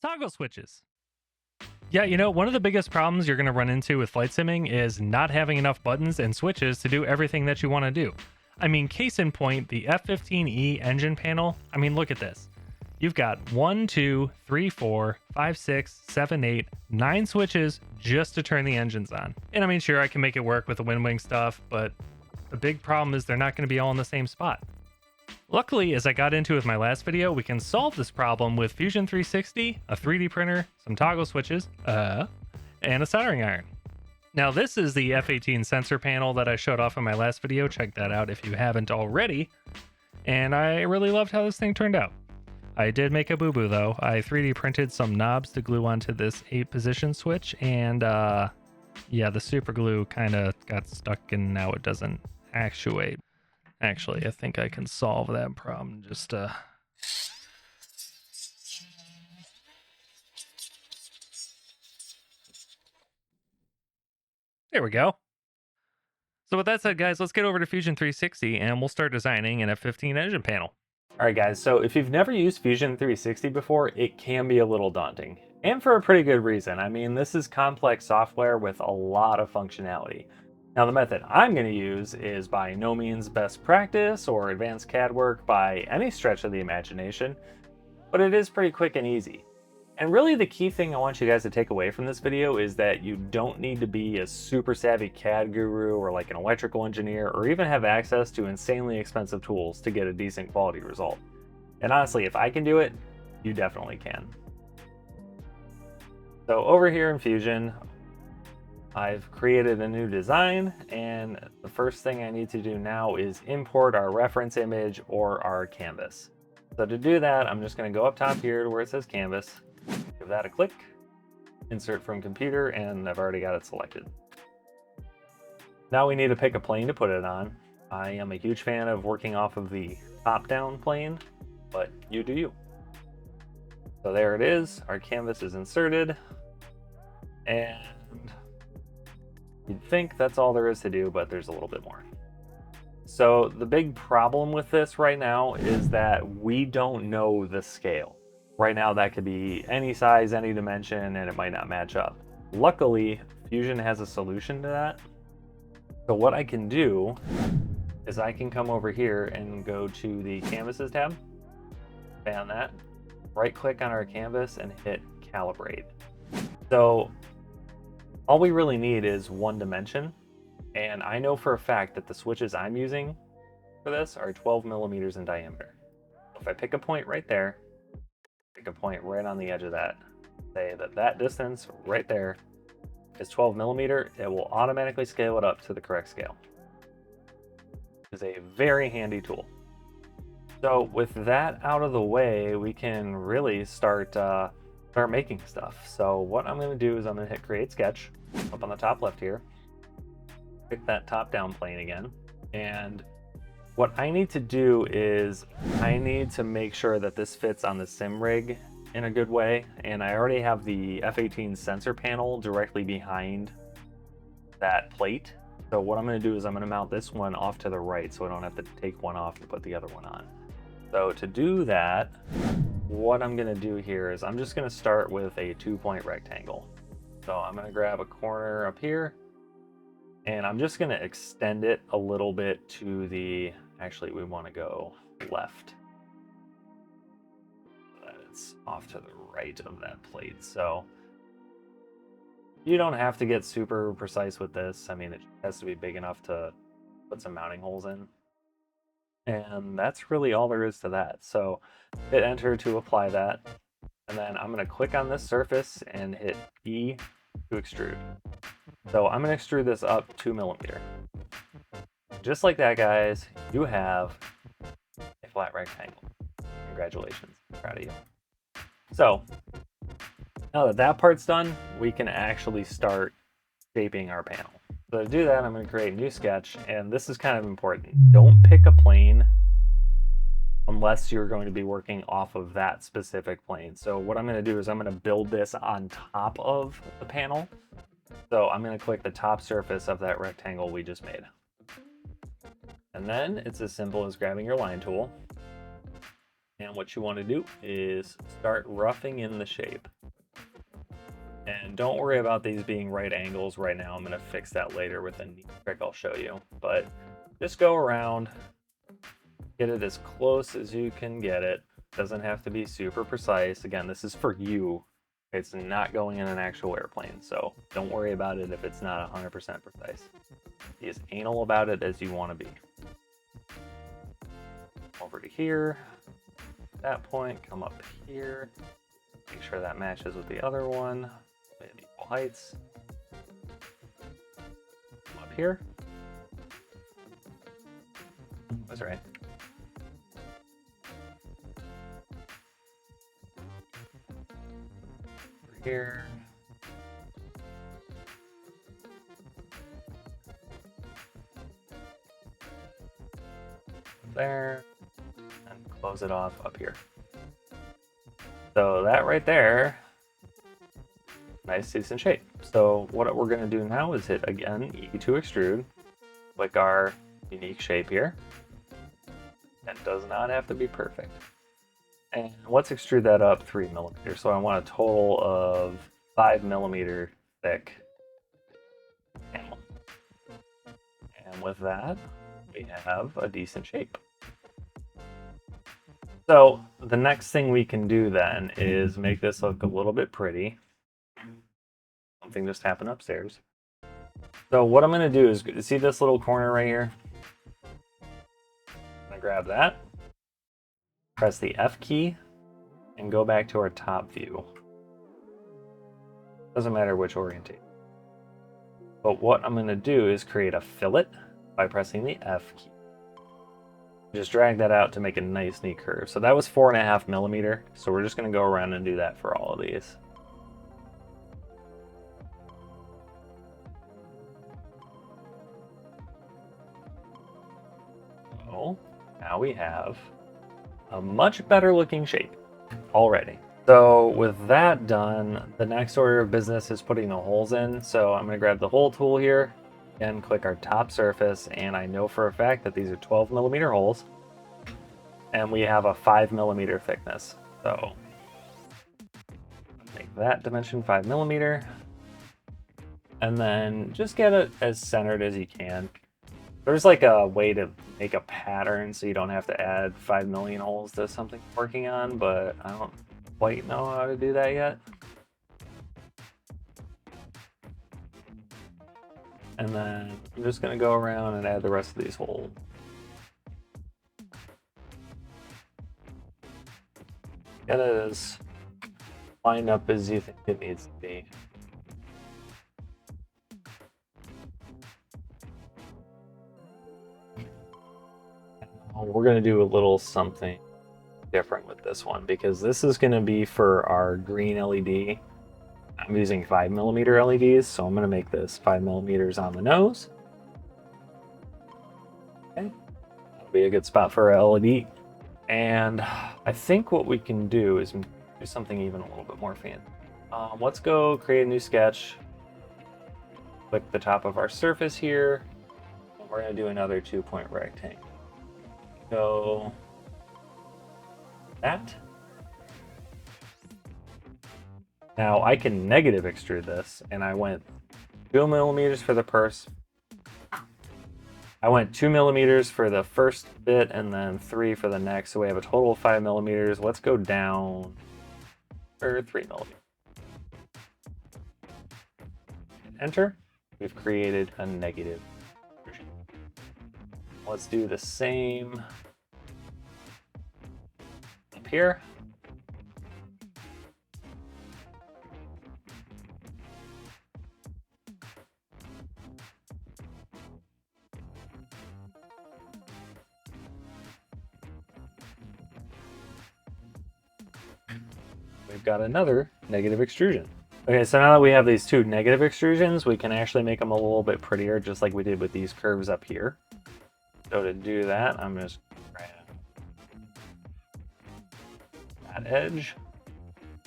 Toggle switches. Yeah, one of the biggest problems you're going to run into with flight simming is not having enough buttons and switches to do everything that you want to do. I mean, case in point, the F-15E engine panel. I mean, look at this. You've got 1, 2, 3, 4, 5, 6, 7, 8, 9 switches just to turn the engines on. And I mean, sure, I can make it work with the wind wing stuff, but the big problem is they're not going to be all in the same spot. Luckily, as I got into with my last video, we can solve this problem with Fusion 360, a 3D printer, some toggle switches, and a soldering iron. Now, this is the F-18 sensor panel that I showed off in my last video. Check that out if you haven't already. And I really loved how this thing turned out. I did make a boo-boo though. I 3D printed some knobs to glue onto this 8-position switch, and yeah, the super glue kind of got stuck and now it doesn't actuate. Actually, I think I can solve that problem. Just there we go. So with that said, guys, let's get over to Fusion 360 and we'll start designing an F-15 engine panel. All right, guys, so if you've never used Fusion 360 before, it can be a little daunting. And for a pretty good reason. I mean, this is complex software with a lot of functionality. Now, the method I'm going to use is by no means best practice or advanced CAD work by any stretch of the imagination, but it is pretty quick and easy. And really the key thing I want you guys to take away from this video is that you don't need to be a super savvy CAD guru or like an electrical engineer or even have access to insanely expensive tools to get a decent quality result. And honestly, if I can do it, you definitely can. So over here in Fusion, I've created a new design, and the first thing I need to do now is import our reference image or our canvas. So to do that, I'm just going to go up top here to where it says canvas, give that a click, insert from computer, and I've already got it selected. Now we need to pick a plane to put it on. I am a huge fan of working off of the top-down plane, but you do you. So there it is, our canvas is inserted, and you'd think that's all there is to do, but there's a little bit more. So the big problem with this right now is that we don't know the scale. Right now that could be any size, any dimension, and it might not match up. Luckily, Fusion has a solution to that. So what I can do is I can come over here and go to the Canvases tab, expand that, right click on our canvas and hit Calibrate. So all we really need is one dimension, and I know for a fact that the switches I'm using for this are 12 millimeters in diameter. So if I pick a point right there, pick a point right on the edge of that, say that that distance right there is 12 millimeter, it will automatically scale it up to the correct scale. It's a very handy tool. So with that out of the way, we can really start making stuff. So what I'm going to do is I'm going to hit Create Sketch up on the top left here, pick that top down plane again, and what I need to do is I need to make sure that this fits on the sim rig in a good way, and I already have the F-18 sensor panel directly behind that plate. So what I'm going to do is I'm going to mount this one off to the right so I don't have to take one off and put the other one on. So to do that, what I'm going to do here is I'm just going to start with a 2-point rectangle. So I'm going to grab a corner up here, and I'm just going to extend it a little bit to the, actually we want to go left, so that it's off to the right of that plate. So you don't have to get super precise with this. I mean, it has to be big enough to put some mounting holes in. And that's really all there is to that. So hit enter to apply that. And then I'm going to click on this surface and hit E to extrude. So I'm going to extrude this up 2 millimeter. Just like that, guys, you have a flat rectangle. Congratulations. I'm proud of you. So now that that part's done, we can actually start shaping our panel. So to do that, I'm going to create a new sketch, and this is kind of important. Don't pick a plane unless you're going to be working off of that specific plane. So what I'm going to do is I'm going to build this on top of the panel. So I'm going to click the top surface of that rectangle we just made. And then it's as simple as grabbing your line tool, And what you want to do is start roughing in the shape. And don't worry about these being right angles right now. I'm going to fix that later with a neat trick I'll show you. But just go around, get it as close as you can get it. Doesn't have to be super precise. Again, this is for you. It's not going in an actual airplane, so don't worry about it if it's not 100% precise. Be as anal about it as you want to be. Over to here. At that point, come up here. Make sure that matches with the other one. Equal heights. Come up here. That's right. Over here. There. And close it off up here. So that right there, nice, decent shape. So what we're going to do now is hit, again, E to extrude, click our unique shape here. It does not have to be perfect. And let's extrude that up 3 millimeters. So I want a total of 5 millimeter thick panel. And with that, we have a decent shape. So the next thing we can do then is make this look a little bit pretty. Something just happened upstairs. So what I'm going to do is, see this little corner right here? I'm going to grab that, press the F key, and go back to our top view. Doesn't matter which orientation. But what I'm going to do is create a fillet by pressing the F key. Just drag that out to make a nice, neat curve. So that was 4.5 millimeter. So we're just going to go around and do that for all of these. So now we have a much better looking shape already. So with that done, the next order of business is putting the holes in. So I'm going to grab the hole tool here and click our top surface. And I know for a fact that these are 12 millimeter holes. And we have a 5 millimeter thickness. So make that dimension 5 millimeter. And then just get it as centered as you can. There's like a way to make a pattern so you don't have to add 5 million holes to something you're working on, but I don't quite know how to do that yet. And then I'm just going to go around and add the rest of these holes. Get it as lined up as you think it needs to be. We're going to do a little something different with this one because this is going to be for our green LED. I'm using 5 millimeter LEDs, so I'm going to make this 5 millimeters on the nose. Okay, that'll be a good spot for a LED. And I think what we can do is do something even a little bit more fancy. Let's go create a new sketch. Click the top of our surface here. And we're going to do another 2-point rectangle. So that. Now I can negative extrude this, and I went 2 millimeters for the purse. I went 2 millimeters for the first bit and then 3 for the next. So we have a total of 5 millimeters. Let's go down for 3 millimeters. Enter. We've created a negative extrusion. Let's do the same up here. We've got another negative extrusion. Okay, so now that we have these two negative extrusions, we can actually make them a little bit prettier, just like we did with these curves up here. So to do that, I'm just going to that edge,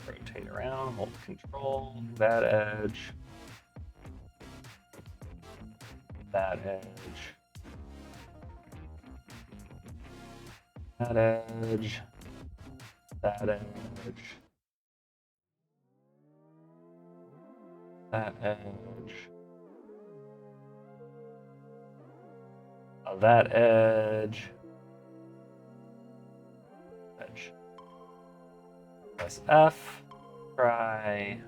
rotate around, hold Control, that edge, that edge, that edge, that edge, that edge, that edge, edge. Press F, try.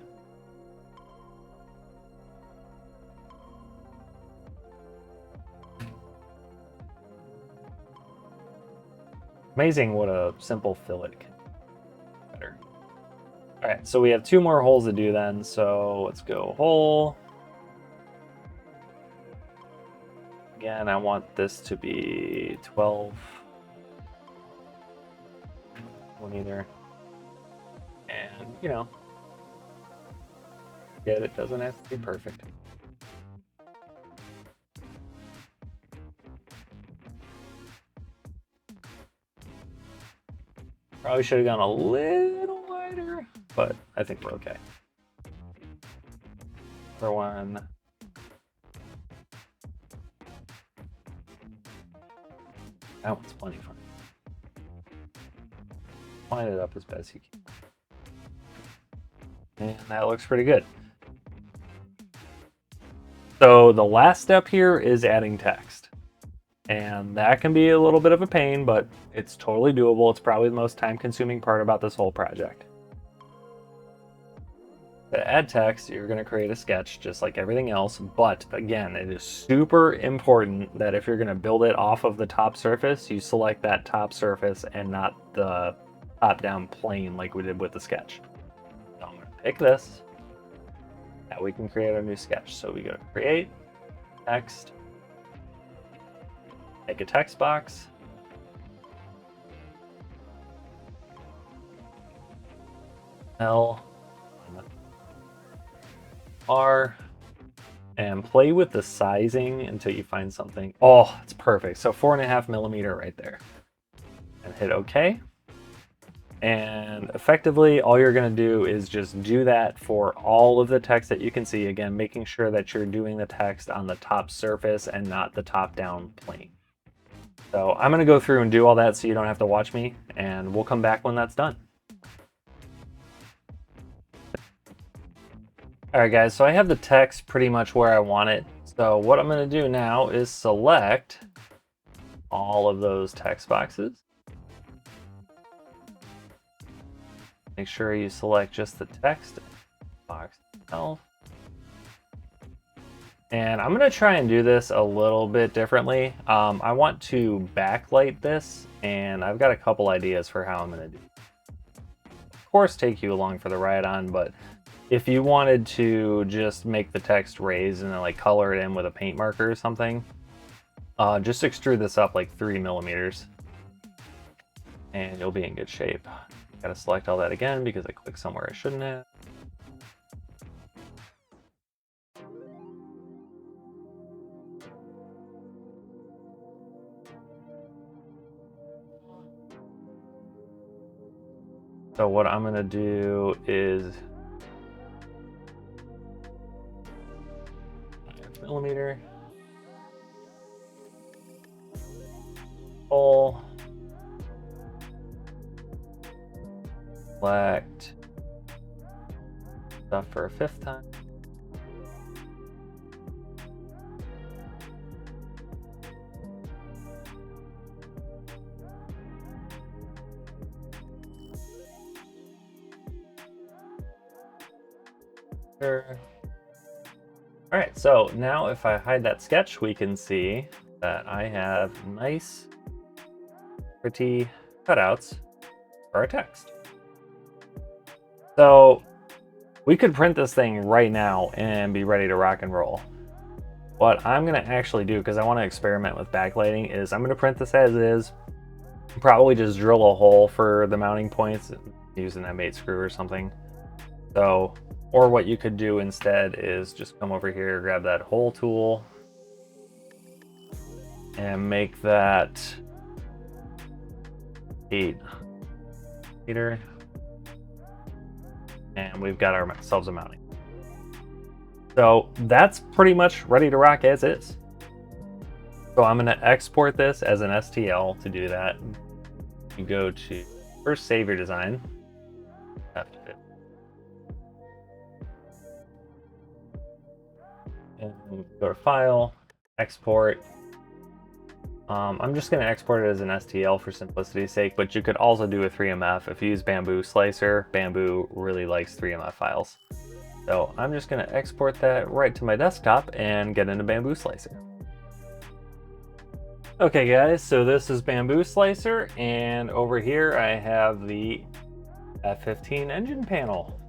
Amazing what a simple fillet can do better. All right, so we have 2 more holes to do then. So let's go hole. Again, I want this to be 12 millimeter. And, you know, yet it doesn't have to be perfect. Probably should have gone a little wider, but I think we're okay. Other one. That one's plenty fun. Line it up as best you can. And that looks pretty good. So the last step here is adding text. And that can be a little bit of a pain, but it's totally doable. It's probably the most time-consuming part about this whole project. To add text, you're going to create a sketch just like everything else, but again, it is super important that if you're going to build it off of the top surface, you select that top surface and not the top-down plane like we did with the sketch. So I'm going to pick this. Now we can create our new sketch. So we go to create, text, make a text box. L, R, and play with the sizing until you find something. Oh, it's perfect. So 4.5 millimeter right there. And hit OK. And effectively, all you're going to do is just do that for all of the text that you can see. Again, making sure that you're doing the text on the top surface and not the top-down plane. So I'm going to go through and do all that so you don't have to watch me, and we'll come back when that's done. Alright guys, so I have the text pretty much where I want it. So what I'm going to do now is select all of those text boxes. Make sure you select just the text box itself. And I'm going to try and do this a little bit differently. I want to backlight this, and I've got a couple ideas for how I'm going to do it. Of course, take you along for the ride on, but if you wanted to just make the text raised and then like color it in with a paint marker or something, just extrude this up like 3 millimeters and you'll be in good shape. Gotta select all that again because I clicked somewhere I shouldn't have. So what I'm gonna do is 5 millimeter. Pull. Select stuff for a 5th time. Sure. All right, so now if I hide that sketch, we can see that I have nice, pretty cutouts for our text. So we could print this thing right now and be ready to rock and roll. What I'm going to actually do, because I want to experiment with backlighting, is I'm going to print this as is. Probably just drill a hole for the mounting points using an M8 screw or something. So, or what you could do instead is just come over here, grab that hole tool, and make that 8 meter. And we've got ourselves a mounting. So that's pretty much ready to rock as is. So I'm going to export this as an STL to do that. You go to First, save your design. F-15. And go to File, Export. I'm just going to export it as an STL for simplicity's sake, but you could also do a 3MF. If you use Bamboo Slicer, Bamboo really likes 3MF files. So I'm just going to export that right to my desktop and get into Bamboo Slicer. Okay guys, so this is Bamboo Slicer, and over here I have the F-15 engine panel.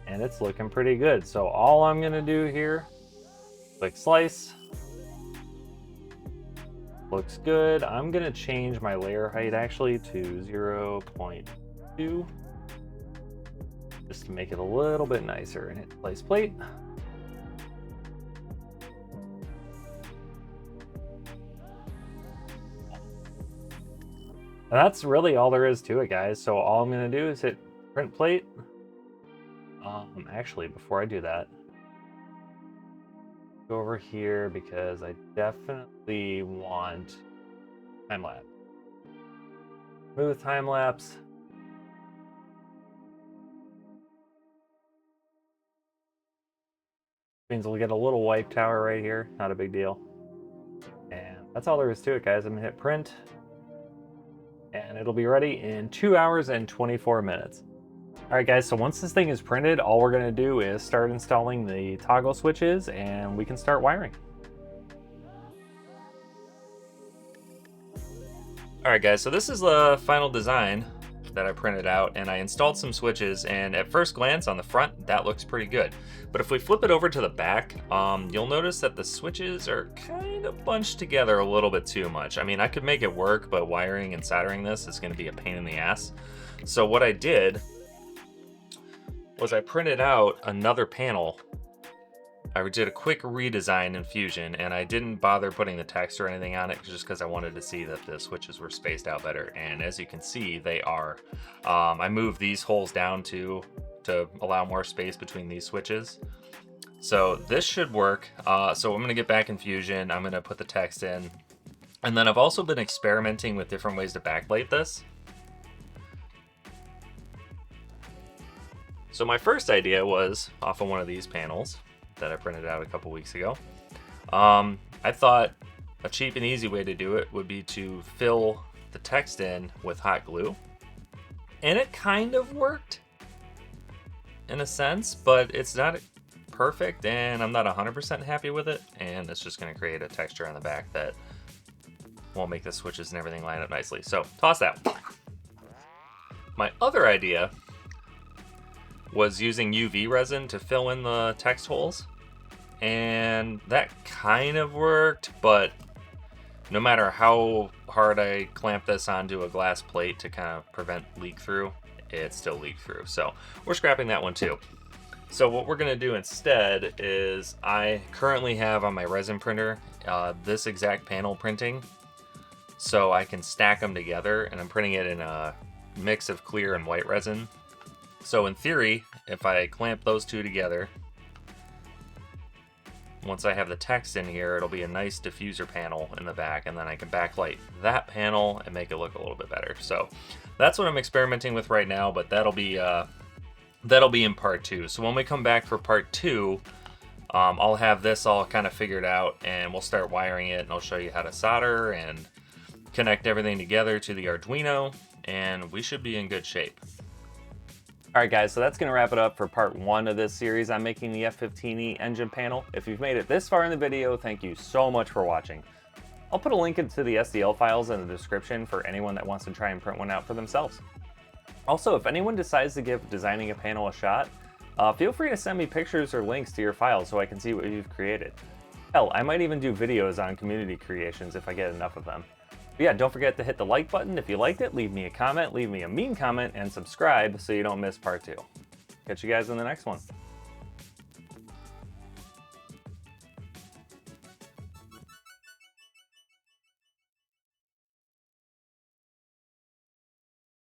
And it's looking pretty good. So all I'm going to do here, click Slice. Looks good. I'm gonna change my layer height actually to 0.2 just to make it a little bit nicer, and hit place plate. And that's really all there is to it, guys. So all I'm gonna do is hit print plate. Actually, before I do that, go over here because I definitely want time lapse. Smooth time lapse. Means we'll get a little wipe tower right here, not a big deal. And that's all there is to it, guys. I'm gonna hit print, and it'll be ready in 2 hours and 24 minutes. All right, guys, so once this thing is printed, all we're gonna do is start installing the toggle switches, and we can start wiring. All right, guys, so this is the final design that I printed out, and I installed some switches, and at first glance on the front, that looks pretty good. But if we flip it over to the back, you'll notice that the switches are kind of bunched together a little bit too much. I mean, I could make it work, but wiring and soldering this is gonna be a pain in the ass. So what I did was I printed out another panel. I did a quick redesign in Fusion, and I didn't bother putting the text or anything on it just because I wanted to see that the switches were spaced out better. And as you can see, they are. I moved these holes down to allow more space between these switches. So this should work. So I'm gonna get back in Fusion, I'm gonna put the text in. And then I've also been experimenting with different ways to backlight this. So my first idea was off of one of these panels that I printed out a couple weeks ago. I thought a cheap and easy way to do it would be to fill the text in with hot glue. And it kind of worked in a sense, but it's not perfect, and I'm not 100% happy with it. And it's just gonna create a texture on the back that won't make the switches and everything line up nicely. So toss that. My other idea was using UV resin to fill in the text holes, and that kind of worked, but no matter how hard I clamp this onto a glass plate to kind of prevent leak through, it still leaked through. So we're scrapping that one too. So what we're gonna do instead is I currently have on my resin printer this exact panel printing, so I can stack them together, and I'm printing it in a mix of clear and white resin. So in theory, if I clamp those two together, once I have the text in here, it'll be a nice diffuser panel in the back, and then I can backlight that panel and make it look a little bit better. So that's what I'm experimenting with right now, but that'll be in part 2. So when we come back for part 2, I'll have this all kind of figured out, and we'll start wiring it, and I'll show you how to solder and connect everything together to the Arduino, and we should be in good shape. All right, guys, so that's going to wrap it up for part 1 of this series. I'm making the F-15E engine panel. If you've made it this far in the video, thank you so much for watching. I'll put a link into the STL files in the description for anyone that wants to try and print one out for themselves. Also, if anyone decides to give designing a panel a shot, feel free to send me pictures or links to your files so I can see what you've created. Hell, I might even do videos on community creations if I get enough of them. But yeah, don't forget to hit the like button if you liked it, leave me a comment, leave me a mean comment, and subscribe so you don't miss part 2. Catch you guys in the next one.